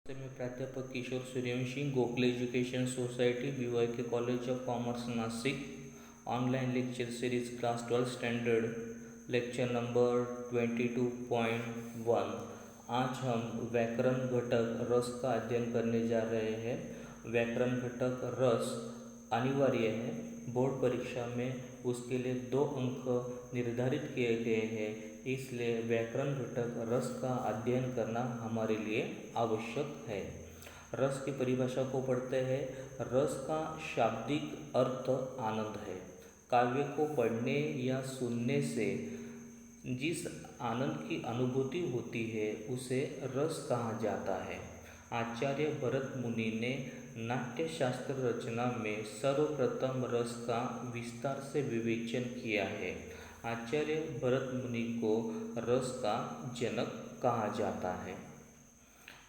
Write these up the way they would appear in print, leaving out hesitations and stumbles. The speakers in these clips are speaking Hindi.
मैं प्राध्यापक Kishor Suryavanshi, Gokhale education society, BYK college of commerce, Nashik. Online lecture series class 12 standard, lecture number 22.1। आज हम व्याकरण घटक रस का अध्ययन करने जा रहे हैं। व्याकरण घटक रस अनिवार्य है। बोर्ड परीक्षा में उसके लिए 2 अंक निर्धारित किए गए हैं, इसलिए व्याकरण घटक रस का अध्ययन करना हमारे लिए आवश्यक है। रस की परिभाषा को पढ़ते हैं। रस का शाब्दिक अर्थ आनंद है। काव्य को पढ़ने या सुनने से जिस आनंद की अनुभूति होती है उसे रस कहा जाता है। आचार्य भरत मुनि ने नाट्यशास्त्र रचना में सर्वप्रथम रस का विस्तार से विवेचन किया है। आचार्य भरत मुनि को रस का जनक कहा जाता है।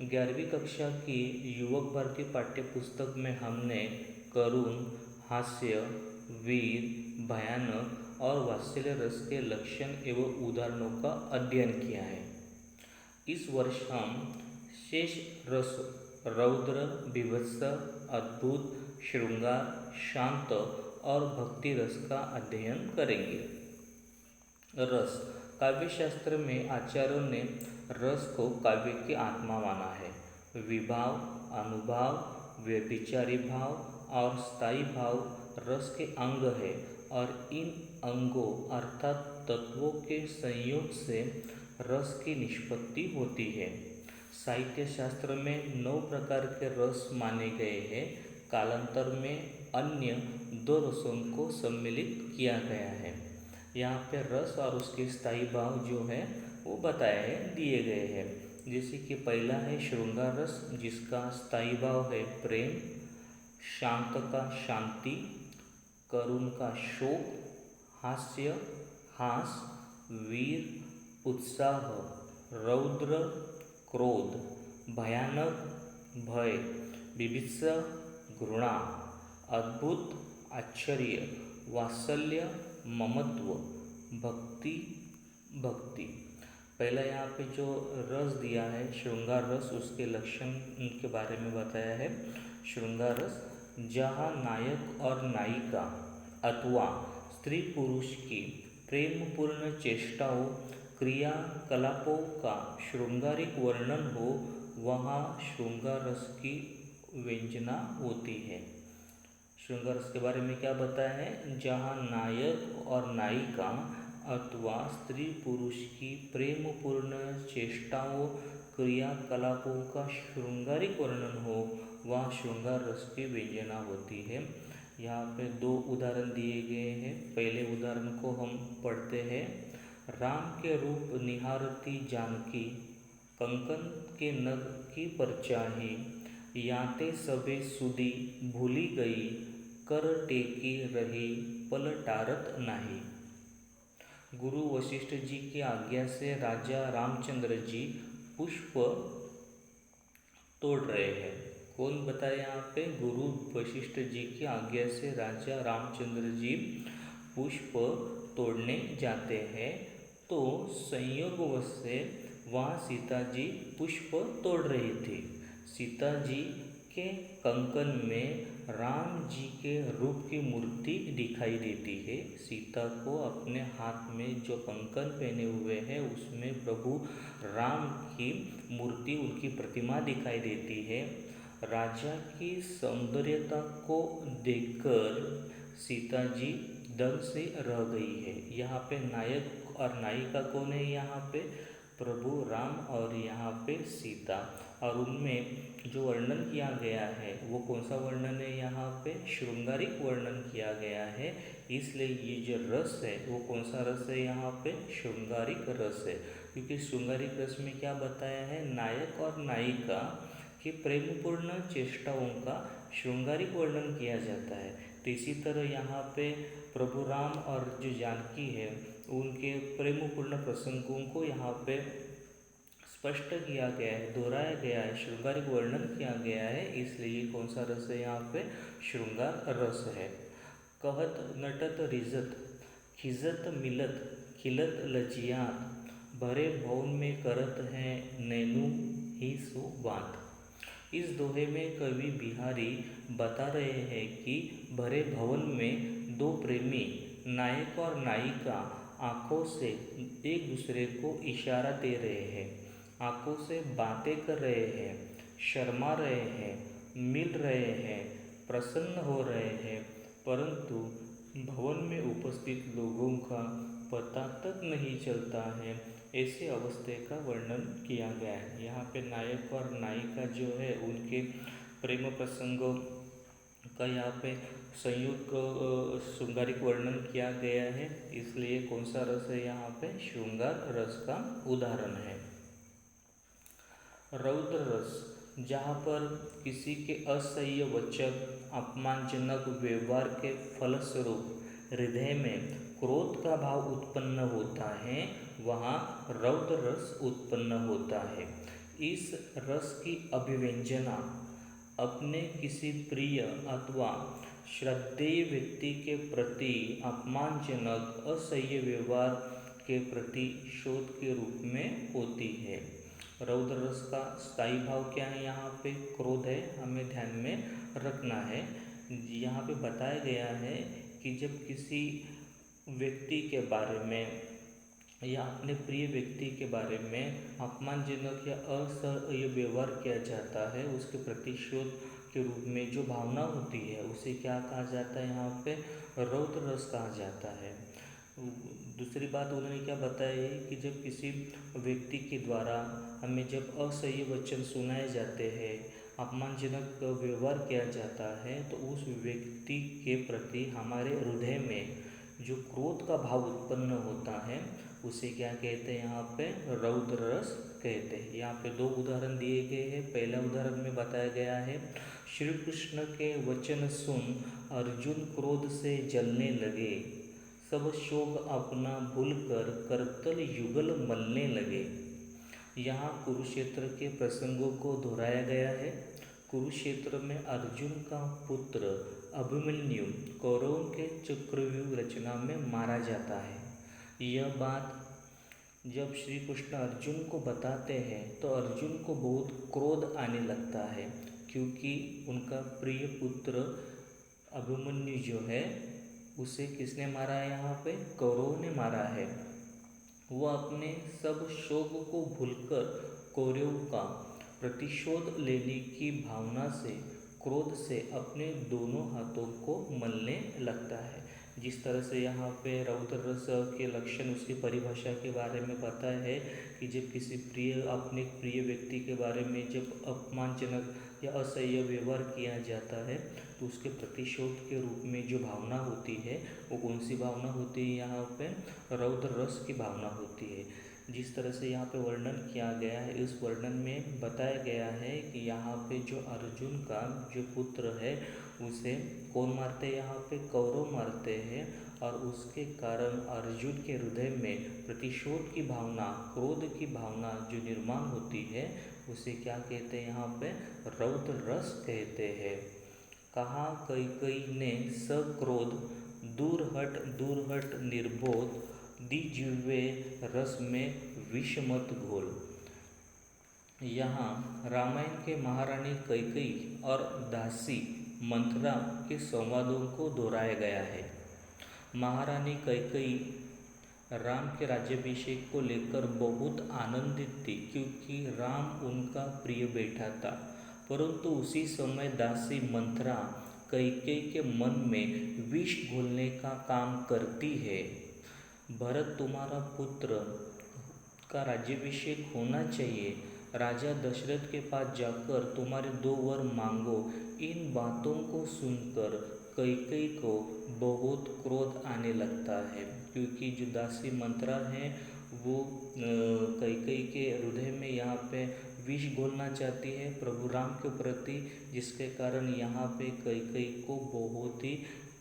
11वीं कक्षा की युवक भारती पाठ्यपुस्तक में हमने करुण, हास्य, वीर, भयानक और वात्सल्य रस के लक्षण एवं उदाहरणों का अध्ययन किया है। इस वर्ष हम शेष रस रौद्र, बीभत्स, अद्भुत, श्रृंगार, शांत और भक्ति रस का अध्ययन करेंगे। रस काव्यशास्त्र में आचार्यों ने रस को काव्य की आत्मा माना है। विभाव, अनुभाव, व्यभिचारी भाव और स्थायी भाव रस के अंग है और इन अंगों अर्थात तत्वों के संयोग से रस की निष्पत्ति होती है। साहित्य शास्त्र में 9 प्रकार के रस माने गए हैं। कालांतर में अन्य 2 रसों को सम्मिलित किया गया है। यहाँ पे रस और उसके स्थायी भाव जो है वो बताए हैं, दिए गए हैं। जैसे कि पहला है श्रृंगार रस, जिसका स्थायी भाव है प्रेम, शांत का शांति, करुण का शोक, हास्य हास, वीर उत्साह, रौद्र क्रोध, भयानक भय, बीभत्स घृणा, अद्भुत आश्चर्य, वात्सल्य ममत्व, भक्ति भक्ति। पहला यहाँ पे जो रस दिया है श्रृंगार रस, उसके लक्षण के बारे में बताया है। श्रृंगार रस जहाँ नायक और नायिका अथवा स्त्री पुरुष की प्रेमपूर्ण चेष्टाओं, क्रियाकलापों का श्रृंगारिक वर्णन हो, वहाँ श्रृंगार रस की व्यंजना होती है। श्रृंगार रस के बारे में क्या बताया है? जहाँ नायक और नायिका अथवा स्त्री पुरुष की प्रेमपूर्ण चेष्टाओं, क्रियाकलापों का श्रृंगारिक वर्णन हो, वहाँ श्रृंगार रस की व्यंजना होती है। यहाँ पे 2 उदाहरण दिए गए हैं। पहले उदाहरण को हम पढ़ते हैं। राम के रूप निहारती जानकी, कंकन के नग की परछाई, याते सबे सुधी भूली गई, कर टेकी रही पलटारत नाही। गुरु वशिष्ठ जी की आज्ञा से राजा रामचंद्र जी पुष्प तोड़ रहे हैं। कौन बताए यहाँ पे? गुरु वशिष्ठ जी की आज्ञा से राजा रामचंद्र जी पुष्प तोड़ने जाते हैं, तो संयोगवश से वहाँ सीता जी पुष्प तोड़ रही थी। सीता जी के कंकन में राम जी के रूप की मूर्ति दिखाई देती है। सीता को अपने हाथ में जो कंकन पहने हुए हैं उसमें प्रभु राम की मूर्ति, उनकी प्रतिमा दिखाई देती है। राजा की सौंदर्यता को देखकर सीता जी दंग से रह गई है। यहाँ पे नायक और नायिका कौन है? यहाँ पे प्रभु राम और यहाँ पे सीता। और उनमें जो वर्णन किया गया है वो कौन सा वर्णन है? यहाँ पे श्रृंगारिक वर्णन किया गया है। इसलिए ये जो रस है वो कौन सा रस है? यहाँ पे श्रृंगारिक रस है, क्योंकि श्रृंगारिक रस में क्या बताया है? नायक और नायिका की प्रेमपूर्ण चेष्टाओं का श्रृंगारिक वर्णन किया जाता है। तो इसी तरह यहाँ पे प्रभु राम और जो जानकी है उनके प्रेमपूर्ण प्रसंगों को यहाँ पे स्पष्ट किया गया है, दोहराया गया है, श्रृंगारिक वर्णन किया गया है। इसलिए कौन सा रस है? यहाँ पे श्रृंगार रस है। कहत नटत रिजत, खिजत मिलत, खिलत लजियात, भरे भवन में करत हैं नैनु ही सो बात। इस दोहे में कवि बिहारी बता रहे हैं कि भरे भवन में दो प्रेमी नायक और नायिका आंखों से एक दूसरे को इशारा दे रहे हैं, आंखों से बातें कर रहे हैं, शर्मा रहे हैं, मिल रहे हैं, प्रसन्न हो रहे हैं, परंतु भवन में उपस्थित लोगों का पता तक नहीं चलता है। ऐसे अवस्था का वर्णन किया गया है। यहाँ पे नायक और नायिका जो है उनके प्रेम प्रसंगों का यहाँ पे संयुक्त श्रृंगारिक वर्णन किया गया है। इसलिए कौन सा रस है यहाँ पे? श्रृंगार रस का उदाहरण है। रौद्र रस, जहाँ पर किसी के असह्य वचन अपमानजनक व्यवहार के फलस्वरूप हृदय में क्रोध का भाव उत्पन्न होता है, वहाँ रौद्र रस उत्पन्न होता है। इस रस की अभिव्यंजना अपने किसी प्रिय अथवा श्रद्धेय व्यक्ति के प्रति अपमानजनक असह्य व्यवहार के प्रतिशोध के रूप में होती है। रौद्र रस का स्थायी भाव क्या है? यहाँ पे क्रोध है, हमें ध्यान में रखना है। यहाँ पे बताया गया है कि जब किसी व्यक्ति के बारे में या अपने प्रिय व्यक्ति के बारे में अपमानजनक या असह्य व्यवहार किया जाता है, उसके प्रतिशोध के रूप में जो भावना होती है उसे क्या कहा जाता है? यहाँ पे रौद्र रस कहा जाता है। दूसरी बात उन्होंने क्या बताया है कि जब किसी व्यक्ति के द्वारा हमें जब असह्य वचन सुनाए जाते हैं, अपमानजनक व्यवहार किया जाता है, तो उस व्यक्ति के प्रति हमारे हृदय में जो क्रोध का भाव उत्पन्न होता है उसे क्या कहते हैं? यहाँ पे रौद्र रस कहते हैं। यहाँ पे दो उदाहरण दिए गए हैं। पहला उदाहरण में बताया गया है, श्री कृष्ण के वचन सुन अर्जुन क्रोध से जलने लगे, सब शोक अपना भूलकर करतल युगल मलने लगे। यहाँ कुरुक्षेत्र के प्रसंगों को दोहराया गया है। कुरुक्षेत्र में अर्जुन का पुत्र अभिमन्यु कौरवों के चक्रव्यूह रचना में मारा जाता है। यह बात जब श्री कृष्ण अर्जुन को बताते हैं तो अर्जुन को बहुत क्रोध आने लगता है, क्योंकि उनका प्रिय पुत्र अभिमन्यु जो है उसे किसने मारा है? यहाँ पे कौरवों ने मारा है। वह अपने सब शोक को भूलकर कौरवों का प्रतिशोध लेने की भावना से, क्रोध से अपने दोनों हाथों को मलने लगता है। जिस तरह से यहाँ पे रौद्र रस के लक्षण, उसकी परिभाषा के बारे में पता है कि जब किसी अपने प्रिय व्यक्ति के बारे में जब अपमानजनक या असह्य व्यवहार किया जाता है तो उसके प्रतिशोध के रूप में जो भावना होती है वो कौन सी भावना होती है? यहाँ पे रौद्र रस की भावना होती है। जिस तरह से यहाँ पे वर्णन किया गया है, इस वर्णन में बताया गया है कि यहाँ पे जो अर्जुन का जो पुत्र है उसे कौन मारते हैं? यहाँ पे कौरव मारते हैं, और उसके कारण अर्जुन के हृदय में प्रतिशोध की भावना, क्रोध की भावना जो निर्माण होती है उसे क्या कहते हैं? यहाँ पे रौद्र रस कहते हैं। कहा कैकेयी ने सक्रोध दूर हट निर्बोध, दीजिह्वे रस में विष मत घोल। यहाँ रामायण के महारानी कैकेयी और दासी मंथरा के संवादों को दोहराया गया है। महारानी कैकेयी राम के राज्याभिषेक को लेकर बहुत आनंदित थी, क्योंकि राम उनका प्रिय बेटा था। परंतु उसी समय दासी मंथरा कैकेयी के मन में विष घोलने का काम करती है। भरत तुम्हारा पुत्र का राज्याभिषेक होना चाहिए, राजा दशरथ के पास जाकर तुम्हारे 2 वर मांगो। इन बातों को सुनकर कैकेयी को बहुत क्रोध आने लगता है, क्योंकि जो दासी मंथरा है वो कैकेयी के हृदय में यहाँ पे विष घोलना चाहती है प्रभु राम के प्रति, जिसके कारण यहाँ पे कैकेयी को बहुत ही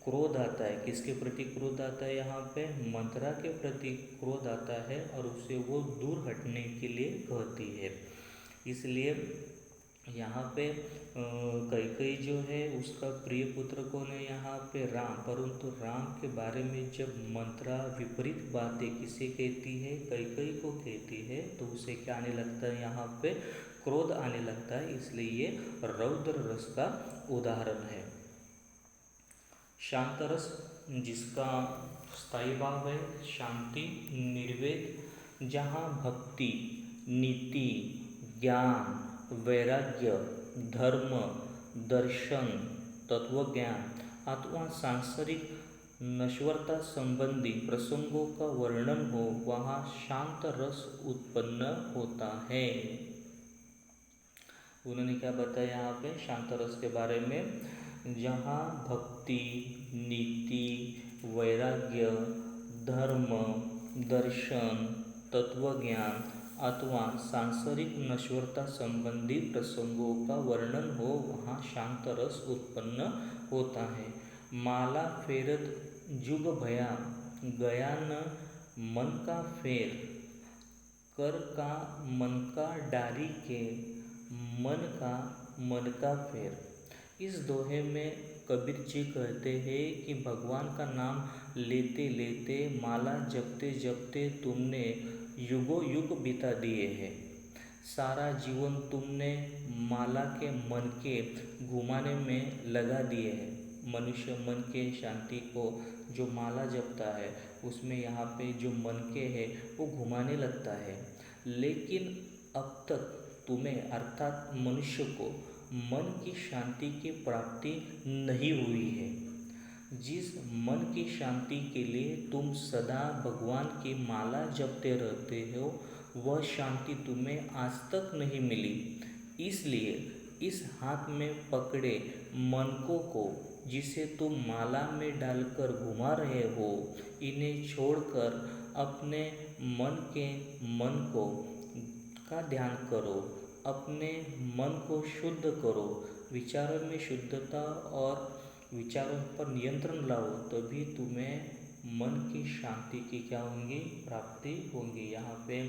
क्रोध आता है। किसके प्रति क्रोध आता है? यहाँ पे मंथरा के प्रति क्रोध आता है, और उसे वो दूर हटने के लिए कहती है। इसलिए यहाँ पे कैकेयी जो है उसका प्रिय पुत्र कौन है? यहाँ पे राम। परंतु राम के बारे में जब मंथरा विपरीत बातें किसे कहती है? कैकेयी को कहती है, तो उसे क्या आने लगता है? यहाँ पे क्रोध आने लगता है, इसलिए ये रौद्र रस का उदाहरण है। शांत रस जिसका स्थायी भाव है शांति, निर्वेद, जहाँ भक्ति, नीति, ज्ञान, वैराग्य, धर्म, दर्शन, तत्वज्ञान अथवा सांसारिक नश्वरता संबंधी प्रसंगों का वर्णन हो, वहाँ शांत रस उत्पन्न होता है। उन्होंने क्या बताया यहाँ पे शांत रस के बारे में, जहाँ भक्ति, नीति, वैराग्य, धर्म, दर्शन, तत्वज्ञान अथवा सांसारिक नश्वरता संबंधी प्रसंगों का वर्णन हो, वहाँ शांत रस उत्पन्न होता है। माला फेरत जुग भया, गया न मन का फेर, कर का मन का डारी के, मन का फेर। इस दोहे में कबीर जी कहते हैं कि भगवान का नाम लेते लेते, माला जपते जपते तुमने युगों युग बिता दिए हैं। सारा जीवन तुमने माला के मन के घुमाने में लगा दिए हैं। मनुष्य मन के शांति को जो माला जपता है उसमें यहाँ पे जो मन के है वो घुमाने लगता है, लेकिन अब तक तुम्हें अर्थात मनुष्य को मन की शांति की प्राप्ति नहीं हुई है। जिस मन की शांति के लिए तुम सदा भगवान की माला जपते रहते हो, वह शांति तुम्हें आज तक नहीं मिली। इसलिए इस हाथ में पकड़े मनकों को, जिसे तुम माला में डालकर घुमा रहे हो, इन्हें छोड़कर अपने मन को का ध्यान करो, अपने मन को शुद्ध करो, विचारों में शुद्धता और विचारों पर नियंत्रण लाओ, तभी तुम्हें मन की शांति की क्या होंगी, प्राप्ति होंगी। यहाँ पे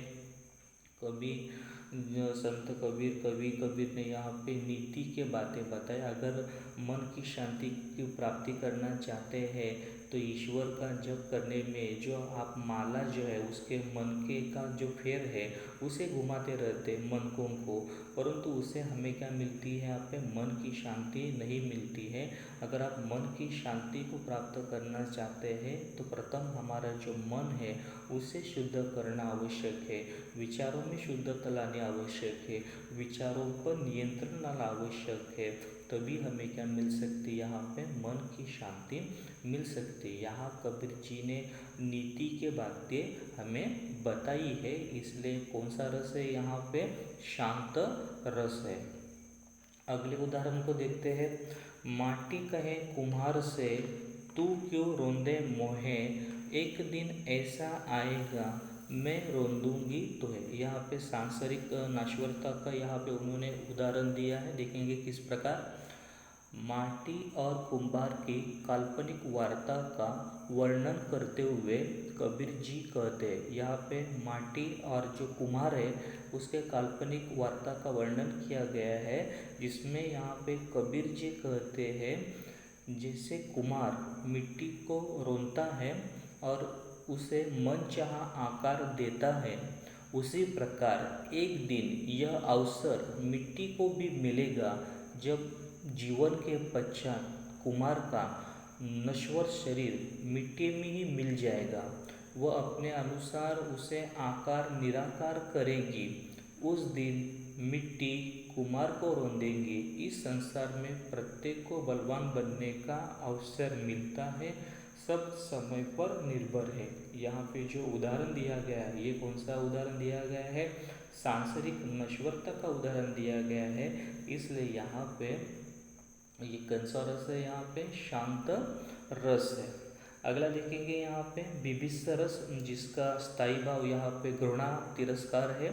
संत कबीर ने यहाँ पे नीति के बातें बताए। अगर मन की शांति की प्राप्ति करना चाहते हैं तो ईश्वर का जप करने में जो आप माला जो है उसके मन के का जो फेर है उसे घुमाते रहते मनकों को, परंतु उससे हमें क्या मिलती है, यहाँ पे मन की शांति नहीं मिलती है। अगर आप मन की शांति को प्राप्त करना चाहते हैं तो प्रथम हमारा जो मन है उसे शुद्ध करना आवश्यक है, विचारों में शुद्धता लानी आवश्यक है, विचारों पर नियंत्रण लाना आवश्यक है, तभी हमें क्या मिल सकती है, यहाँ पे मन की शांति मिल सकती है। यहाँ कबीर जी ने नीति के बातें हमें बताई है, इसलिए कौन सा रस है, यहाँ पे शांत रस है। अगले उदाहरण को देखते हैं। माटी कहे कुम्हार से, तू क्यों रोंदे मोहे, एक दिन ऐसा आएगा मैं रोंदूंगी तुहे। यहाँ पे सांसारिक नश्वरता का यहाँ पे उन्होंने उदाहरण दिया है, देखेंगे किस प्रकार। माटी और कुम्हार की काल्पनिक वार्ता का वर्णन करते हुए कबीर जी कहते हैं, यहाँ पे माटी और जो कुम्हार है उसके काल्पनिक वार्ता का वर्णन किया गया है, जिसमें यहाँ पे कबीर जी कहते हैं, जैसे कुम्हार मिट्टी को रोनता है और उसे मनचाहा आकार देता है, उसी प्रकार एक दिन यह अवसर मिट्टी को भी मिलेगा, जब जीवन के पश्चात कुम्हार का नश्वर शरीर मिट्टी में ही मिल जाएगा, वह अपने अनुसार उसे आकार निराकार करेगी। उस दिन मिट्टी कुम्हार को रोंदेगी। इस संसार में प्रत्येक को बलवान बनने का अवसर मिलता है, सब समय पर निर्भर है। यहाँ पे जो उदाहरण दिया गया है, ये कौन सा उदाहरण दिया गया है, सांसारिक नश्वरता का उदाहरण दिया गया है, इसलिए यहाँ पे ये कौन सा रस है, यहाँ पे शांत रस है। अगला देखेंगे यहाँ पे बिभिन्न रस, जिसका स्थायी भाव यहाँ पे घृणा तिरस्कार है,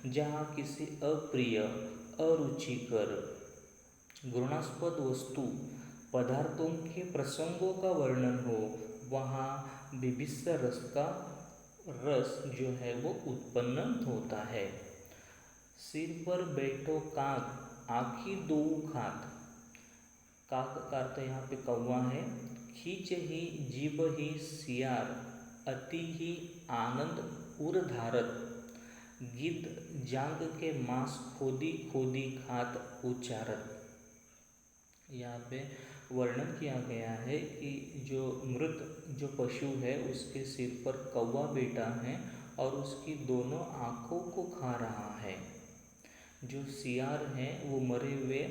जहाँ किसी अप्रिय, अरुचिकर, घृणास्पद वस्तु, पदार्थों के प्रसंगों का वर्णन हो, वहाँ बिभिन्न रस का रस जो है वो उत्पन्न होता है। सिर पर बैठो काग, आँखी दो खात, काक का अर्थ यहाँ पे कौवा है। खींच ही जीभ ही सियार, अति ही आनंद उर धारत, गिद्ध जांग के मांस खोदी खोदी खात उच्चारत। यहाँ पे वर्णन किया गया है कि जो मृत जो पशु है उसके सिर पर कौवा बैठा है और उसकी दोनों आँखों को खा रहा है। जो सियार है वो मरे हुए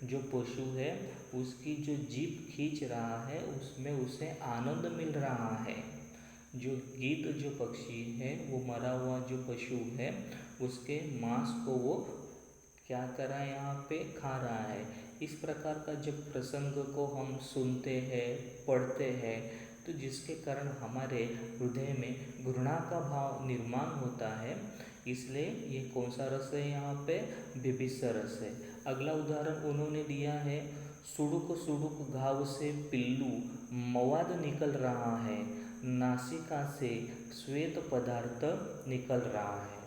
जो पशु है उसकी जो जीभ खींच रहा है उसमें उसे आनंद मिल रहा है। जो गिद्ध जो पक्षी है वो मरा हुआ जो पशु है उसके मांस को वो क्या कर रहा है, यहाँ पे खा रहा है। इस प्रकार का जब प्रसंग को हम सुनते हैं पढ़ते हैं तो जिसके कारण हमारे हृदय में घृणा का भाव निर्माण होता है। इसलिए ये कौन सा रस है, यहाँ पे बिभत्स रस है। अगला उदाहरण उन्होंने दिया है, सुडुक सुडुक घाव से पिल्लू मवाद निकल रहा है, नासिका से श्वेत पदार्थ निकल रहा है।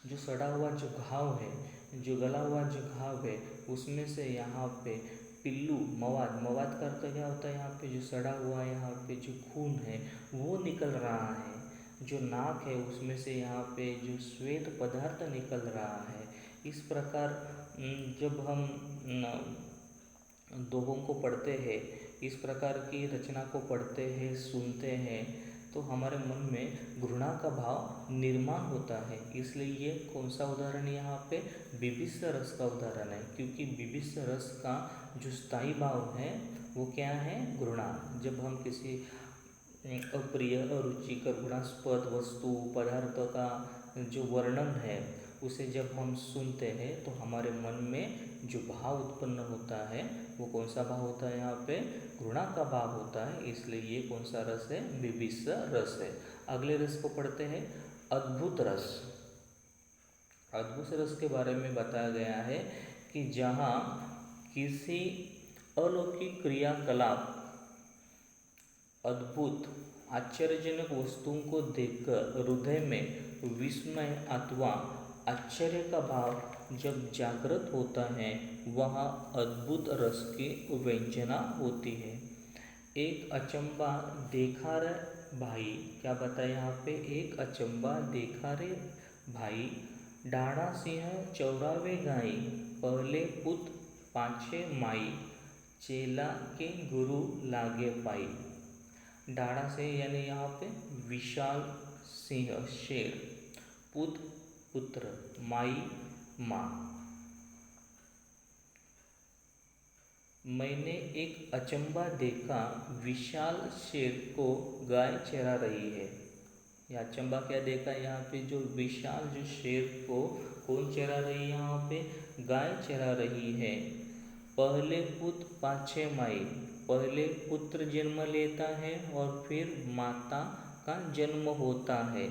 जो सड़ा हुआ जो घाव है, जो गला हुआ जो घाव है उसमें से यहाँ पे पिल्लू मवाद का अर्थ क्या होता है, यहाँ पे जो सड़ा हुआ यहाँ पे जो खून है वो निकल रहा है। जो नाक है उसमें से यहाँ पे जो श्वेत पदार्थ निकल रहा है। इस प्रकार जब हम दोहों को पढ़ते हैं, इस प्रकार की रचना को पढ़ते हैं सुनते हैं तो हमारे मन में घृणा का भाव निर्माण होता है। इसलिए ये कौन सा उदाहरण है, यहाँ पे बिभत्स रस का उदाहरण है। क्योंकि बिभत्स रस का जो स्थायी भाव है वो क्या है, घृणा। जब हम किसी अप्रिय अरुचिकर गुणास्पद वस्तु पदार्थ का जो वर्णन है उसे जब हम सुनते हैं तो हमारे मन में जो भाव उत्पन्न होता है वो कौन सा भाव होता है, यहाँ पे घृणा का भाव होता है। इसलिए ये कौन सा रस है, बिभत्स रस है। अगले रस को पढ़ते हैं, अद्भुत रस। अद्भुत रस के बारे में बताया गया है कि जहाँ किसी अलौकिक क्रियाकलाप अद्भुत आश्चर्यजनक वस्तुओं को देखकर हृदय में विस्मय अथवा आश्चर्य का भाव जब जागृत होता है वहाँ अद्भुत रस की व्यंजना होती है। एक अचंबा देखा रे भाई, क्या बताया यहाँ पे, एक अचंबा देखा रे भाई, डाढ़ा सिंह चौरावे गाई, पहले पुत पाछे माई, चेला के गुरु लागे पाई। डाढ़ा से यानी यहाँ पे विशाल सिंह शेर, पुत पुत्र, माई माँ। मैंने एक अचंबा देखा, विशाल शेर को गाय चरा रही है। यह अचंबा क्या देखा, यहाँ पे जो विशाल जो शेर को कौन चरा रही है, यहाँ पे गाय चरा रही है। पहले पुत पाछे माई, पहले पुत्र जन्म लेता है और फिर माता का जन्म होता है।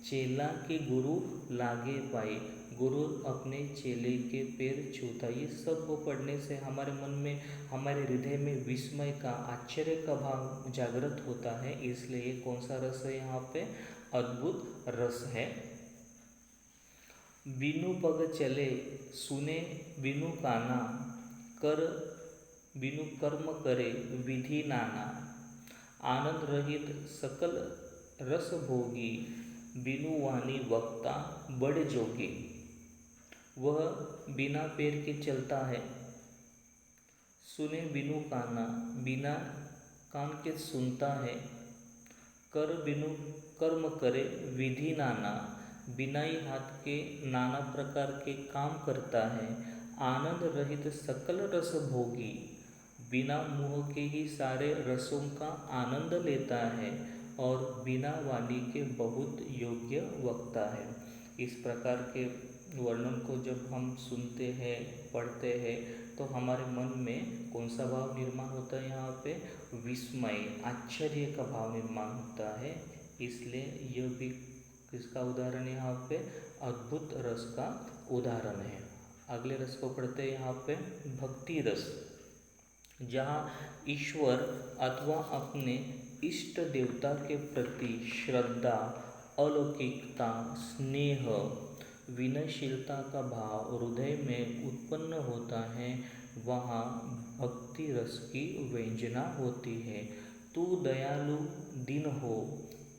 चेला के गुरु लागे पाई, गुरु अपने चेले के पैर छूता। ये सब को पढ़ने से हमारे मन में हमारे हृदय में विस्मय का आश्चर्य का भाव जागृत होता है। इसलिए कौन सा रस है, यहाँ पे अद्भुत रस है। बिनु पग चले सुने बिनु काना, कर बिनु कर्म करे विधि नाना, आनंद रहित सकल रस भोगी, बिनु वाणी वक्ता बड़े जोगी। वह बिना पैर के चलता है, सुने बिनु काना, बिना कान के सुनता है, कर बिनु कर्म करे विधि नाना, बिना ही हाथ के नाना प्रकार के काम करता है। आनंद रहित सकल रस भोगी, बिना मुँह के ही सारे रसों का आनंद लेता है और बिना वाणी के बहुत योग्य वक्ता है। इस प्रकार के वर्णन को जब हम सुनते हैं पढ़ते हैं तो हमारे मन में कौन सा भाव निर्माण होता है, यहाँ पे विस्मय आश्चर्य का भाव निर्माण होता है। इसलिए यह भी किसका उदाहरण है, यहाँ पे अद्भुत रस का उदाहरण है। अगले रस को पढ़ते हैं, यहाँ पे भक्ति रस। जहाँ ईश्वर अथवा अपने इष्ट देवता के प्रति श्रद्धा, अलौकिकता, स्नेह, विनयशीलता का भाव हृदय में उत्पन्न होता है, वहाँ भक्ति रस की व्यंजना होती है। तू दयालु दीन हो,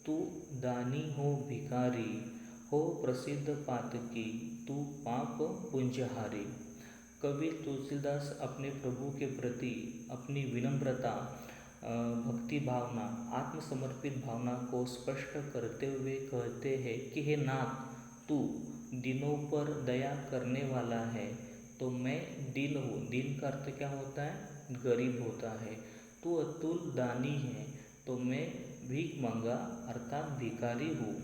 तू दानी हो भिखारी, हो प्रसिद्ध पातकी तू पाप पुंजहारी। कवि तुलसीदास अपने प्रभु के प्रति अपनी विनम्रता, भक्ति भावना, आत्मसमर्पित भावना को स्पष्ट करते हुए कहते हैं कि हे नाथ, तू दीनों पर दया करने वाला है तो मैं दीन हूँ। दीन का अर्थ क्या होता है? गरीब होता है। तू अतुल दानी है तो मैं भीख मंगा अर्थात भिखारी हूँ।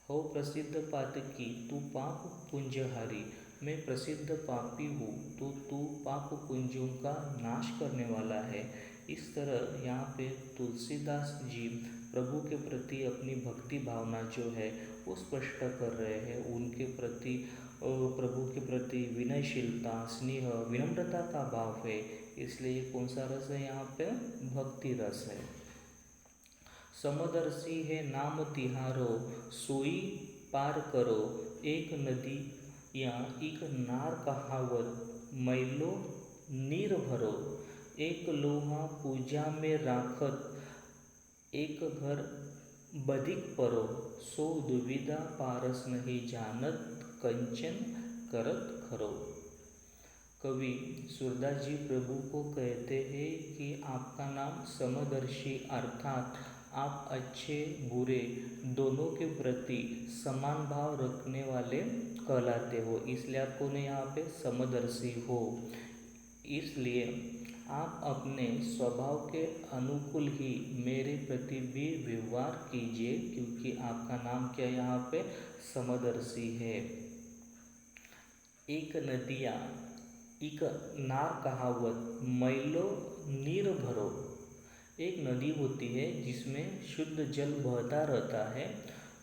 हो प्रसिद्ध पातकी तू पाप पुंजहारी, मैं प्रसिद्ध पापी हूँ तो तू पाप पुंजों का नाश करने वाला है। इस तरह यहाँ पे तुलसीदास जी प्रभु के प्रति अपनी भक्ति भावना जो है वो स्पष्ट कर रहे हैं। उनके प्रति, प्रभु के प्रति विनयशीलता, स्नेह, विनम्रता का भाव है। इसलिए कौन सा रस है यहाँ पे? भक्ति रस है। समदर्शी है नाम तिहारो, सोई पार करो। एक नदी या एक नार कहावत, मैलो नीर भरो। एक लोहा पूजा में राखत, एक घर बधिक परो। सो दुविधा पारस नहीं जानत, कंचन करत खरो। कवि सूरदास जी प्रभु को कहते हैं कि आपका नाम समदर्शी अर्थात आप अच्छे बुरे दोनों के प्रति समान भाव रखने वाले कहलाते हो, इसलिए आपको ने यहाँ पे समदर्शी हो। इसलिए आप अपने स्वभाव के अनुकूल ही मेरे प्रति भी व्यवहार कीजिए, क्योंकि आपका नाम क्या यहाँ पे? समदर्शी है। एक नदिया एक नार कहावत, मैलो नीर भरो। एक नदी होती है जिसमें शुद्ध जल बहता रहता है,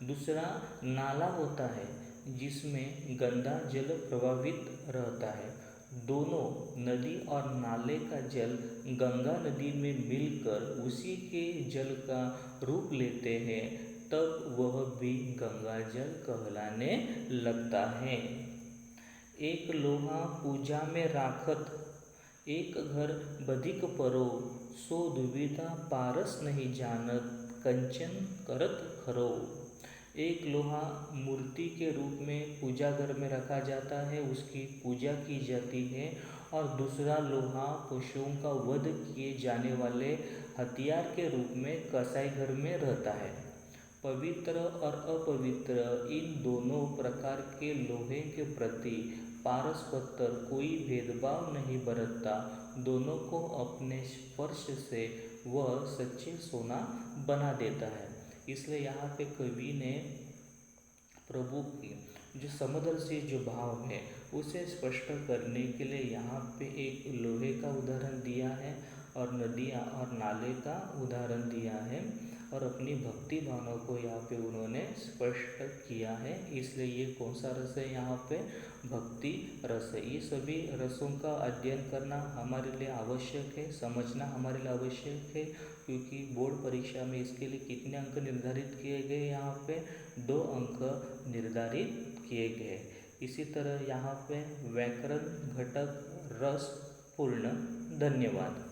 दूसरा नाला होता है जिसमें गंदा जल प्रवाहित रहता है। दोनों नदी और नाले का जल गंगा नदी में मिलकर उसी के जल का रूप लेते हैं, तब वह भी गंगा जल कहलाने लगता है। एक लोहा पूजा में राखत, एक घर बधिक परो। सो दुविधा पारस नहीं जानत, कंचन करत खरो। एक लोहा मूर्ति के रूप में पूजा घर में रखा जाता है, उसकी पूजा की जाती है, और दूसरा लोहा पशुओं का वध किए जाने वाले हथियार के रूप में कसाई घर में रहता है। पवित्र और अपवित्र इन दोनों प्रकार के लोहे के प्रति पारस पत्थर कोई भेदभाव नहीं बरतता, दोनों को अपने स्पर्श से वह सच्चे सोना बना देता है। इसलिए यहाँ पे कवि ने प्रभु की जो समदर्शी जो भाव है उसे स्पष्ट करने के लिए यहाँ पे एक लोहे का उदाहरण दिया है और नदियाँ और नाले का उदाहरण दिया है, और अपनी भक्ति भावना को यहाँ पे उन्होंने स्पष्ट किया है। इसलिए ये कौन सा रस है? यहाँ पे भक्ति रस है। ये सभी रसों का अध्ययन करना हमारे लिए आवश्यक है, समझना हमारे लिए आवश्यक है, क्योंकि बोर्ड परीक्षा में इसके लिए कितने अंक निर्धारित किए गए? यहाँ पे 2 अंक निर्धारित किए गए। इसी तरह यहाँ पे व्याकरण घटक रस पूर्ण। धन्यवाद।